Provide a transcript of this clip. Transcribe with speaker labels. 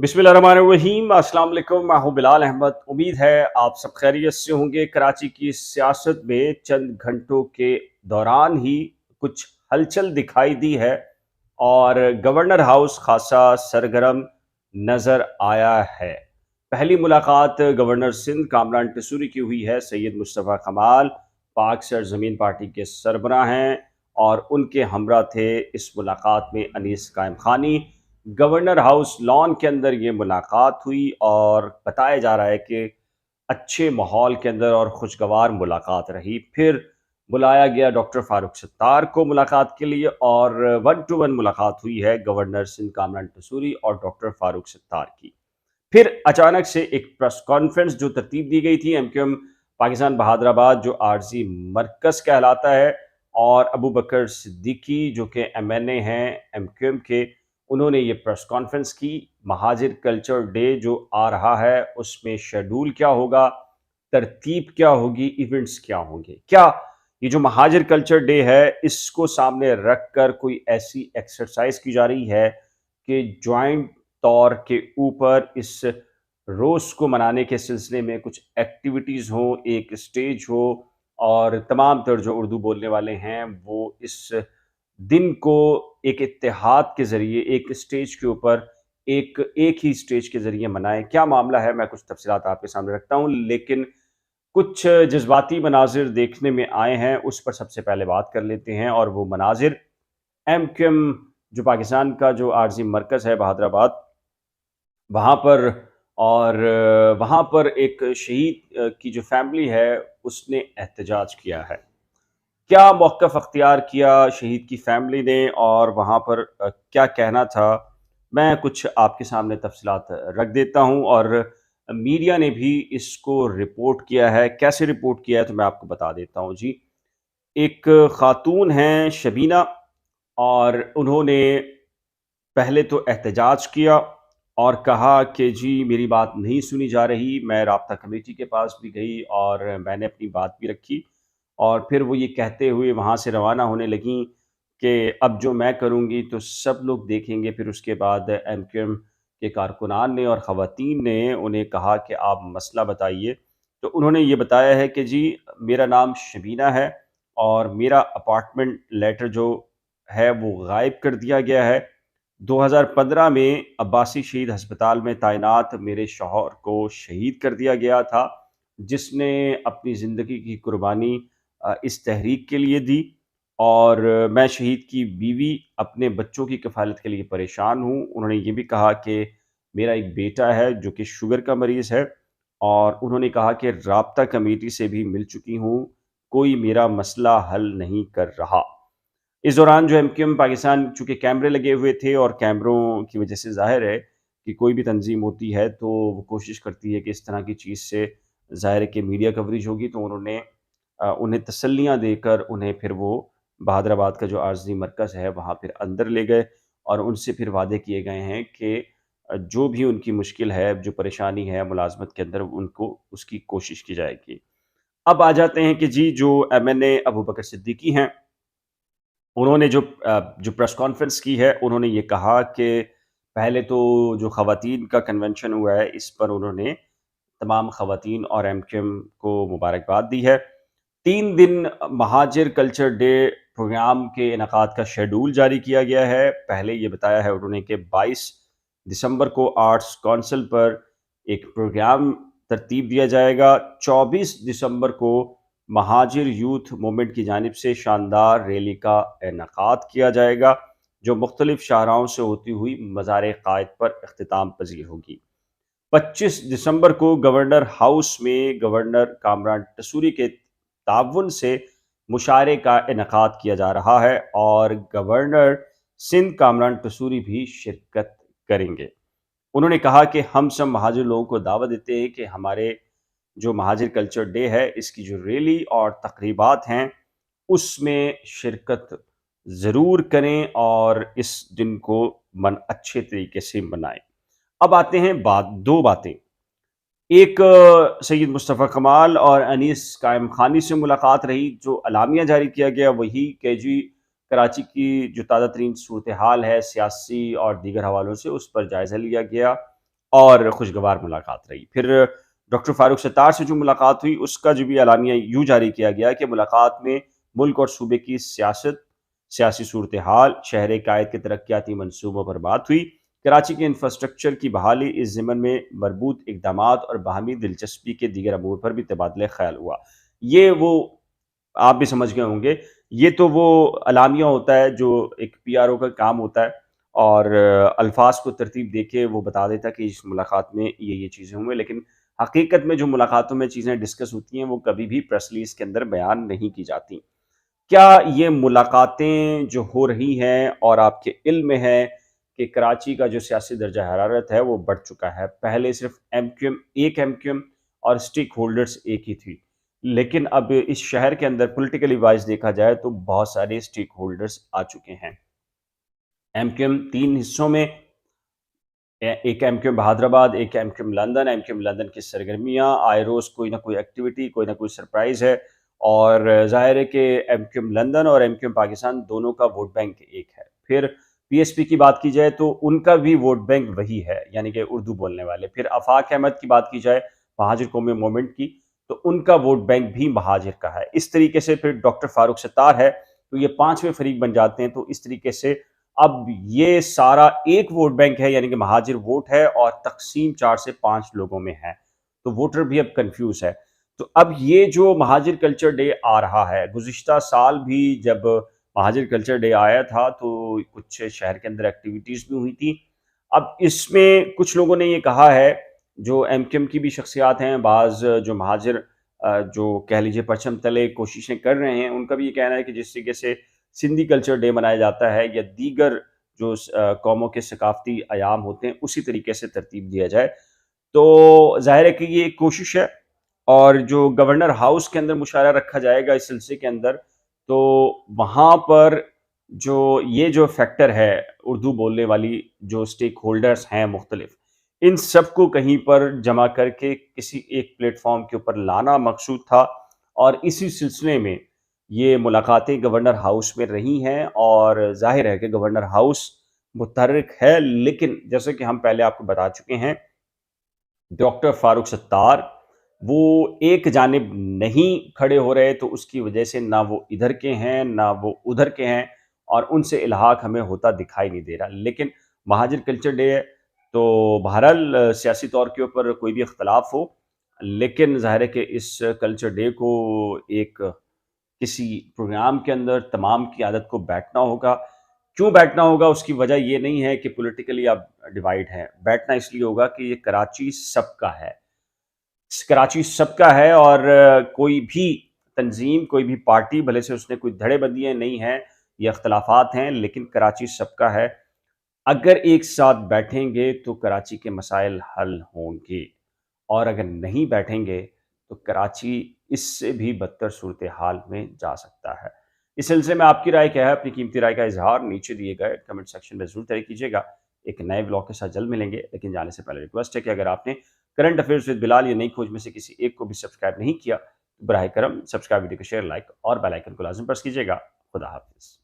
Speaker 1: बिस्मिल्लाहिर्रहमानिर्रहीम। अस्सलाम वालेकुम। मैं हूं बिलाल अहमद। उम्मीद है आप सब खैरियत से होंगे। कराची की सियासत में चंद घंटों के दौरान ही कुछ हलचल दिखाई दी है और गवर्नर हाउस खासा सरगर्म नज़र आया है। पहली मुलाकात गवर्नर सिंध कामरान टसूरी की हुई है। सैयद मुस्तफ़ा कमाल पाक सरजमीन पार्टी के सरबराह हैं और उनके हमरा थे इस मुलाकात में अनीस कायम खानी। गवर्नर हाउस लॉन के अंदर ये मुलाकात हुई और बताया जा रहा है कि अच्छे माहौल के अंदर और खुशगवार मुलाकात रही। फिर बुलाया गया डॉक्टर फारूक सत्तार को मुलाकात के लिए और वन टू वन मुलाकात हुई है गवर्नर सिंध कामरान टसूरी और डॉक्टर फारूक सत्तार की। फिर अचानक से एक प्रेस कॉन्फ्रेंस जो तरतीब दी गई थी एमक्यूएम पाकिस्तान बहादराबाद जो आरजी मरकज कहलाता है, और अबू बकर सिद्दीकी जो कि एमएनए हैं एमक्यूएम के, उन्होंने ये प्रेस कॉन्फ्रेंस की। महाजिर कल्चर डे जो आ रहा है उसमें शेड्यूल क्या होगा, तरतीब क्या होगी, इवेंट्स क्या होंगे, क्या ये जो महाजिर कल्चर डे है इसको सामने रख कर कोई ऐसी एक्सरसाइज की जा रही है कि जॉइंट तौर के ऊपर इस रोज़ को मनाने के सिलसिले में कुछ एक्टिविटीज़ हों, एक स्टेज हो और तमाम तर जो उर्दू बोलने वाले हैं वो इस दिन को एक इत्तेहाद के ज़रिए एक स्टेज के ऊपर एक ही स्टेज के ज़रिए मनाएं। क्या मामला है, मैं कुछ तफसीलात आपके सामने रखता हूँ, लेकिन कुछ जज्बाती मनाजिर देखने में आए हैं उस पर सबसे पहले बात कर लेते हैं। और वो मनाजिर एमक्यूएम जो पाकिस्तान का जो आरजी मरकज़ है बहादराबाद, वहाँ पर, और वहाँ पर एक शहीद की जो फैमिली है उसने एहतजाज किया है। क्या मौक़िफ़ अख्तियार किया शहीद की फैमिली ने और वहाँ पर क्या कहना था, मैं कुछ आपके सामने तफसीलात रख देता हूँ। और मीडिया ने भी इसको रिपोर्ट किया है। कैसे रिपोर्ट किया है तो मैं आपको बता देता हूँ जी। एक ख़ातून हैं शबीना, और उन्होंने पहले तो एहतजाज किया और कहा कि जी मेरी बात नहीं सुनी जा रही। मैं राब्ता कमेटी के पास भी गई और मैंने अपनी बात भी रखी, और फिर वो ये कहते हुए वहाँ से रवाना होने लगीं कि अब जो मैं करूँगी तो सब लोग देखेंगे। फिर उसके बाद एमक्यूएम के कारकुनान ने और ख़वातीन ने उन्हें कहा कि आप मसला बताइए। तो उन्होंने ये बताया है कि जी मेरा नाम शबीना है और मेरा अपार्टमेंट लेटर जो है वो गायब कर दिया गया है। 2015 में अब्बासी शहीद अस्पताल में तैनात मेरे शौहर को शहीद कर दिया गया था, जिसने अपनी ज़िंदगी की कुर्बानी इस तहरीक के लिए दी। और मैं शहीद की बीवी अपने बच्चों की कफ़ालत के लिए परेशान हूँ। उन्होंने ये भी कहा कि मेरा एक बेटा है जो कि शुगर का मरीज़ है, और उन्होंने कहा कि राब्ता कमेटी से भी मिल चुकी हूँ, कोई मेरा मसला हल नहीं कर रहा। इस दौरान जो एमक्यूएम पाकिस्तान, चूँकि कैमरे लगे हुए थे और कैमरों की वजह से ज़ाहिर है कि कोई भी तंज़ीम होती है तो वो कोशिश करती है कि इस तरह की चीज़ से ज़ाहिर है कि मीडिया कवरेज होगी, तो उन्होंने उन्हें तसल्लियाँ देकर उन्हें फिर वो बहादराबाद का जो आरज़ी मरकज़ है वहाँ फिर अंदर ले गए और उनसे फिर वादे किए गए हैं कि जो भी उनकी मुश्किल है, जो परेशानी है मुलाज़मत के अंदर, उनको उसकी कोशिश की जाएगी। अब आ जाते हैं कि जी जो एमएनए अबू बकर सिद्दीकी हैं, उन्होंने जो प्रेस कॉन्फ्रेंस की है, उन्होंने ये कहा कि पहले तो जो ख़वातीन का कन्वेंशन हुआ है, इस पर उन्होंने तमाम ख़वातीन और एमक्यूएम को मुबारकबाद दी है। 3 दिन महाजिर कल्चर डे प्रोग्राम के इनकाद का शेड्यूल जारी किया गया है। पहले ये बताया है उन्होंने कि 22 दिसंबर को आर्ट्स काउंसिल पर एक प्रोग्राम तरतीब दिया जाएगा। 24 दिसंबर को महाजिर यूथ मूवमेंट की जानिब से शानदार रैली का इनकाद किया जाएगा, जो मुख्तलिफ शाहराहों से होती हुई मज़ार-ए-क़ायद पर इख्तिताम पज़ीर होगी। 25 दिसंबर को गवर्नर हाउस में गवर्नर कामरान टसूरी के ताउन से मुशायरे का इनकाद किया जा रहा है और गवर्नर सिंध कामरान टसूरी भी शिरकत करेंगे। उन्होंने कहा कि हम सब महाजिर लोगों को दावत देते हैं कि हमारे जो महाजिर कल्चर डे है इसकी जो रैली और तकरीबात हैं उसमें शिरकत ज़रूर करें और इस दिन को मन अच्छे तरीके से मनाएं। अब आते हैं दो बातें। एक, सैयद मुस्तफ़ा कमाल और अनीस कायम खानी से मुलाकात रही। जो अलामिया जारी किया गया वही कि जी कराची की जो ताज़ा तरीन सूरत हाल है सियासी और दीगर हवालों से, उस पर जायज़ा लिया गया اور خوشگوار ملاقات رہی۔ پھر ڈاکٹر فاروق ستار سے جو ملاقات ہوئی اس کا جو بھی اعلامیہ یوں جاری کیا گیا کہ ملاقات میں ملک اور صوبے کی سیاست، سیاسی صورتحال، شہر قائد کے ترقیاتی منصوبوں پر بات ہوئی۔ کراچی کے انفراسٹرکچر کی بحالی، اس ضمن میں مربوط اقدامات اور باہمی دلچسپی کے دیگر امور پر بھی تبادلہ خیال ہوا۔ یہ وہ آپ بھی سمجھ گئے ہوں گے، یہ تو وہ اعلامیہ ہوتا ہے جو ایک پی آر او کا کام ہوتا ہے، اور الفاظ کو ترتیب دے کے وہ بتا دیتا ہے کہ اس ملاقات میں یہ چیزیں ہوئیں، لیکن حقیقت میں جو ملاقاتوں میں چیزیں ڈسکس ہوتی ہیں وہ کبھی بھی پریس ریلیز کے اندر بیان نہیں کی جاتی۔ کیا یہ ملاقاتیں جو ہو رہی ہیں اور آپ کے علم میں ہے کہ کراچی کا جو سیاسی درجہ حرارت ہے وہ بڑھ چکا ہے؟ پہلے صرف ایم کیو ایم، ایک ایم کیو ایم اور اسٹیک ہولڈرز ایک ہی تھی، لیکن اب اس شہر کے اندر پولیٹیکلی وائز دیکھا جائے تو بہت سارے اسٹیک ہولڈرز آ چکے ہیں۔ ایم کیو ایم تین حصوں میں، ایک M Q M Bahadurabad, ایک M Q M London. M Q M London کی سرگرمیاں آئے روز کوئی نہ کوئی ایکٹیویٹی، کوئی نہ کوئی سرپرائز ہے، اور ظاہر ہے کہ ایم کیو ایم لندن اور ایم کیو ایم پاکستان دونوں کا ووٹ بینک ایک ہے۔ پھر پی ایس پی کی بات کی جائے تو ان کا بھی ووٹ بینک وہی ہے، یعنی کہ اردو بولنے والے۔ پھر آفاق احمد کی بات کی جائے مہاجر قومی موومنٹ کی، تو ان کا ووٹ بینک بھی مہاجر کا ہے۔ اس طریقے سے پھر ڈاکٹر فاروق ستار ہے تو یہ پانچویں فریق بن جاتے ہیں، تو اس طریقے سے اب یہ سارا ایک ووٹ بینک ہے، یعنی کہ مہاجر ووٹ ہے اور تقسیم 4 سے 5 لوگوں میں ہے، تو ووٹر بھی اب کنفیوز ہے۔ تو اب یہ جو مہاجر کلچر ڈے آ رہا ہے، گزشتہ سال بھی جب مہاجر کلچر ڈے آیا تھا تو کچھ شہر کے اندر ایکٹیویٹیز بھی ہوئی تھی۔ اب اس میں کچھ لوگوں نے یہ کہا ہے، جو ایم کیو ایم کی بھی شخصیات ہیں، بعض جو مہاجر جو کہہ لیجیے پرچم تلے کوششیں کر رہے ہیں، ان کا بھی یہ کہنا ہے کہ جس طریقے سے سندھی کلچر ڈے منایا جاتا ہے یا دیگر جو قوموں کے ثقافتی ایام ہوتے ہیں اسی طریقے سے ترتیب دیا جائے، تو ظاہر ہے کہ یہ ایک کوشش ہے۔ اور جو گورنر ہاؤس کے اندر مشاعرہ رکھا جائے گا اس سلسلے کے اندر، تو وہاں پر یہ جو فیکٹر ہے، اردو بولنے والی جو سٹیک ہولڈرز ہیں مختلف، ان سب کو کہیں پر جمع کر کے کسی ایک پلیٹ فارم کے اوپر لانا مقصود تھا، اور اسی سلسلے میں یہ ملاقاتیں گورنر ہاؤس میں رہی ہیں، اور ظاہر ہے کہ گورنر ہاؤس متحرک ہے، لیکن جیسے کہ ہم پہلے آپ کو بتا چکے ہیں، ڈاکٹر فاروق ستار وہ ایک جانب نہیں کھڑے ہو رہے، تو اس کی وجہ سے نہ وہ ادھر کے ہیں نہ وہ ادھر کے ہیں، اور ان سے الحاق ہمیں ہوتا دکھائی نہیں دے رہا۔ لیکن مہاجر کلچر ڈے ہے تو بہرحال سیاسی طور کے اوپر کوئی بھی اختلاف ہو، لیکن ظاہر ہے کہ اس کلچر ڈے کو ایک کسی پروگرام کے اندر تمام کی عادت کو بیٹھنا ہوگا۔ کیوں بیٹھنا ہوگا؟ اس کی وجہ یہ نہیں ہے کہ پولیٹیکلی اب ڈیوائیڈ ہے، بیٹھنا اس لیے ہوگا کہ یہ کراچی سب کا ہے، کراچی سب کا ہے، اور کوئی بھی تنظیم، کوئی بھی پارٹی، بھلے سے اس نے کوئی دھڑے بندیاں نہیں ہیں، یہ اختلافات ہیں، لیکن کراچی سب کا ہے۔ اگر ایک ساتھ بیٹھیں گے تو کراچی کے مسائل حل ہوں گے، اور اگر نہیں بیٹھیں گے تو کراچی اس سے بھی بدتر صورتحال میں جا سکتا ہے۔ اس سلسلے میں آپ کی رائے کیا ہے؟ اپنی قیمتی رائے کا اظہار نیچے دیے گئے کمنٹ سیکشن میں ضرور طے کیجیے گا۔ ایک نئے بلاگ کے ساتھ جلد ملیں گے، لیکن جانے سے پہلے ریکویسٹ ہے کہ اگر آپ نے کرنٹ افیئرز ود بلال یا نئی کھوج میں سے کسی ایک کو بھی سبسکرائب نہیں کیا تو براہ کرم سبسکرائب، ویڈیو کو شیئر، لائک اور بیل آئیکن کو لازم پریس کیجیے گا۔ خدا حافظ۔